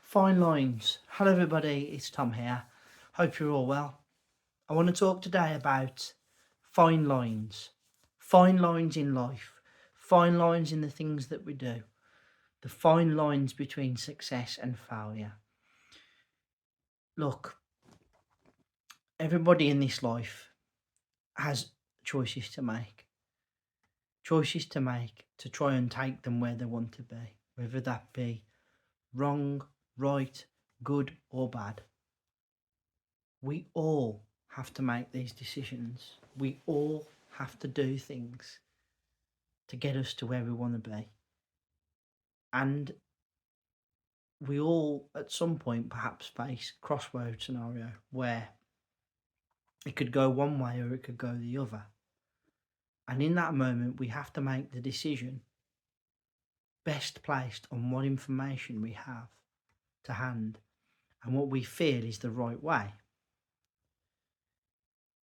Fine lines. Hello, everybody. It's Tom here. Hope you're all well. I want to talk today about fine lines. Fine lines in life. Fine lines in the things that we do. The fine lines between success and failure. Look, everybody in this life has choices to make. Choices to make to try and take them where they want to be. Whether that be wrong, right, good, or bad. We all have to make these decisions. We all have to do things to get us to where we want to be. And we all, at some point, perhaps face crossroad scenario where it could go one way or it could go the other. And in that moment, we have to make the decision best placed on what information we have to hand and what we feel is the right way.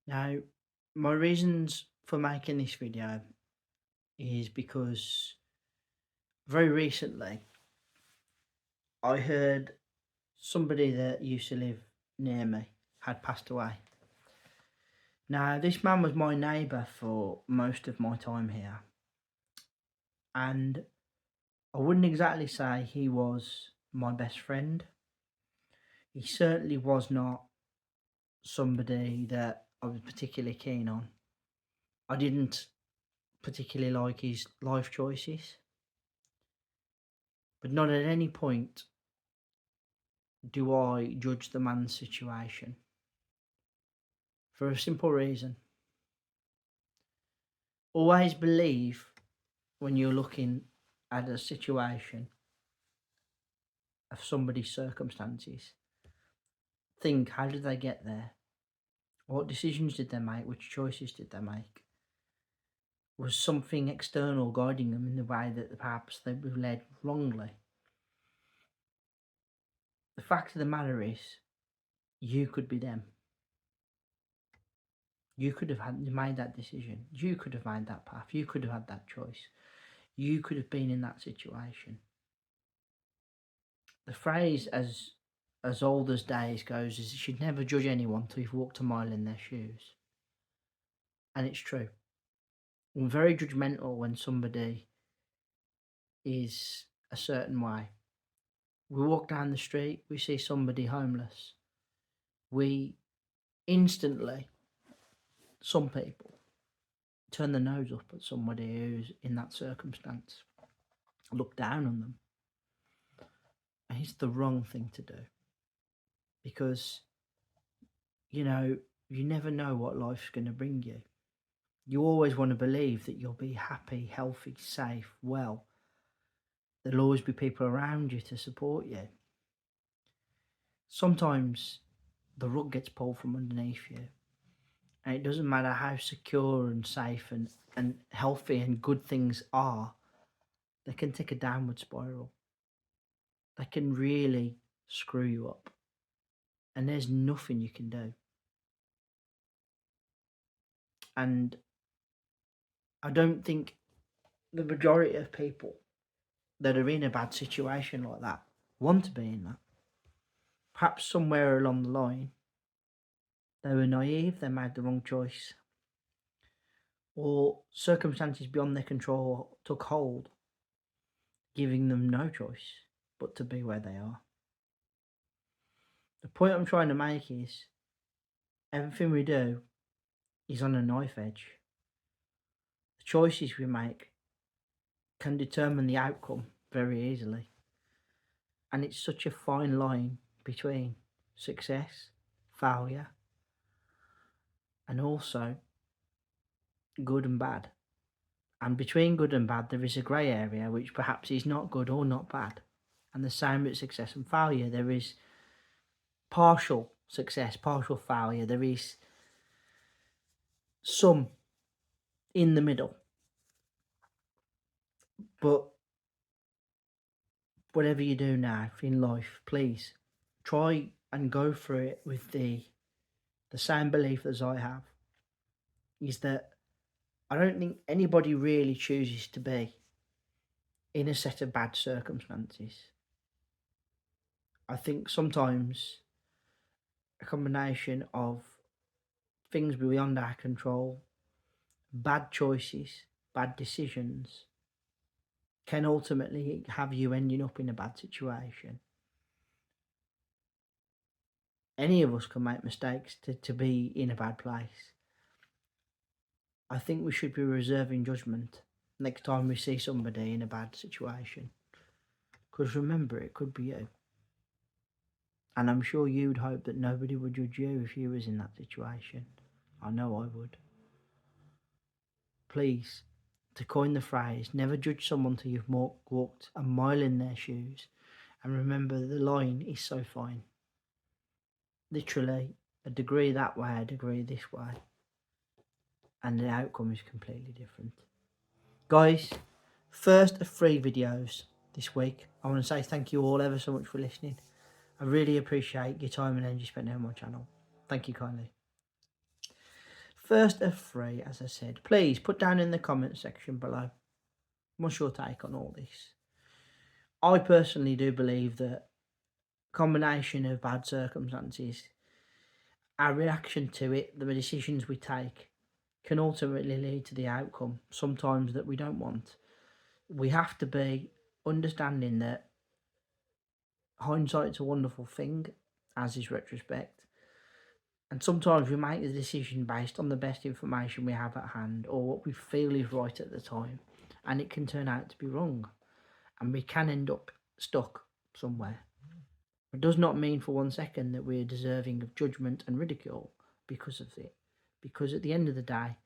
Now, my reasons for making this video is because very recently I heard somebody that used to live near me had passed away. Now, this man was my neighbour for most of my time here, and I wouldn't exactly say he was my best friend. He certainly was not somebody that I was particularly keen on. I didn't particularly like his life choices, but not at any point do I judge the man's situation, for a simple reason. Always believe when you're looking at a situation of somebody's circumstances, think, how did they get there? What decisions did they make? Which choices did they make? Was something external guiding them in the way that perhaps they were led wrongly? The fact of the matter is, you could be them. You could have made that decision. You could have made that path. You could have had that choice. You could have been in that situation. The phrase as old as days goes is you should never judge anyone till you've walked a mile in their shoes. And it's true. I'm very judgmental when somebody is a certain way. We walk down the street, we see somebody homeless. We instantly, some people, turn the nose up at somebody who's in that circumstance, look down on them. And it's the wrong thing to do. Because, you never know what life's going to bring you. You always want to believe that you'll be happy, healthy, safe, well. There'll always be people around you to support you. Sometimes the rug gets pulled from underneath you, and it doesn't matter how secure and safe and healthy and good things are, they can take a downward spiral. They can really screw you up, and there's nothing you can do. And I don't think the majority of people that are in a bad situation like that want to be in that. Perhaps somewhere along the line, they were naive, they made the wrong choice, or circumstances beyond their control took hold, giving them no choice but to be where they are. The point I'm trying to make is everything we do is on a knife edge. The choices we make can determine the outcome very easily. And it's such a fine line between success, failure, and also good and bad. And between good and bad, there is a grey area which perhaps is not good or not bad. And the same with success and failure. There is partial success, partial failure. There is some in the middle. But whatever you do now in life, please try and go through it with the same belief as I have. Is that I don't think anybody really chooses to be in a set of bad circumstances. I think sometimes a combination of things beyond our control, bad choices, bad decisions, can ultimately have you ending up in a bad situation. Any of us can make mistakes to be in a bad place. I think we should be reserving judgment next time we see somebody in a bad situation. Because remember, it could be you. And I'm sure you'd hope that nobody would judge you if you was in that situation. I know I would. Please, to coin the phrase, never judge someone till you've walked a mile in their shoes. And remember, the line is so fine. Literally, a degree that way, a degree this way. And the outcome is completely different. Guys, first of 3 videos this week. I want to say thank you all ever so much for listening. I really appreciate your time and energy spent on my channel. Thank you kindly. First of 3, as I said, please put down in the comment section below what's your take on all this. I personally do believe that combination of bad circumstances, our reaction to it, the decisions we take, can ultimately lead to the outcome sometimes that we don't want. We have to be understanding that hindsight's a wonderful thing, as is retrospect. And sometimes we make the decision based on the best information we have at hand or what we feel is right at the time. And it can turn out to be wrong. And we can end up stuck somewhere. It does not mean for 1 second that we're deserving of judgment and ridicule because of it. Because at the end of the day,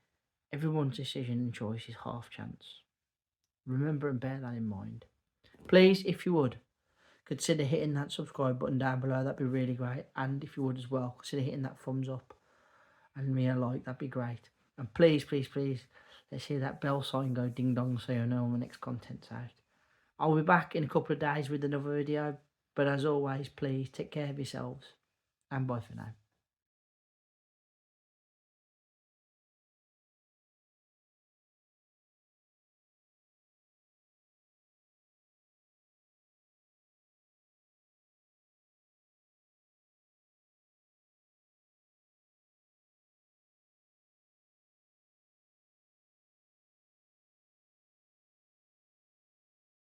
everyone's decision and choice is half chance. Remember and bear that in mind. Please, if you would, consider hitting that subscribe button down below. That'd be really great. And if you would as well, consider hitting that thumbs up and me a like. That'd be great. And please, please, please, let's hear that bell sign go ding dong so you know when the next content's out. I'll be back in a couple of days with another video. But as always, please take care of yourselves. And bye for now.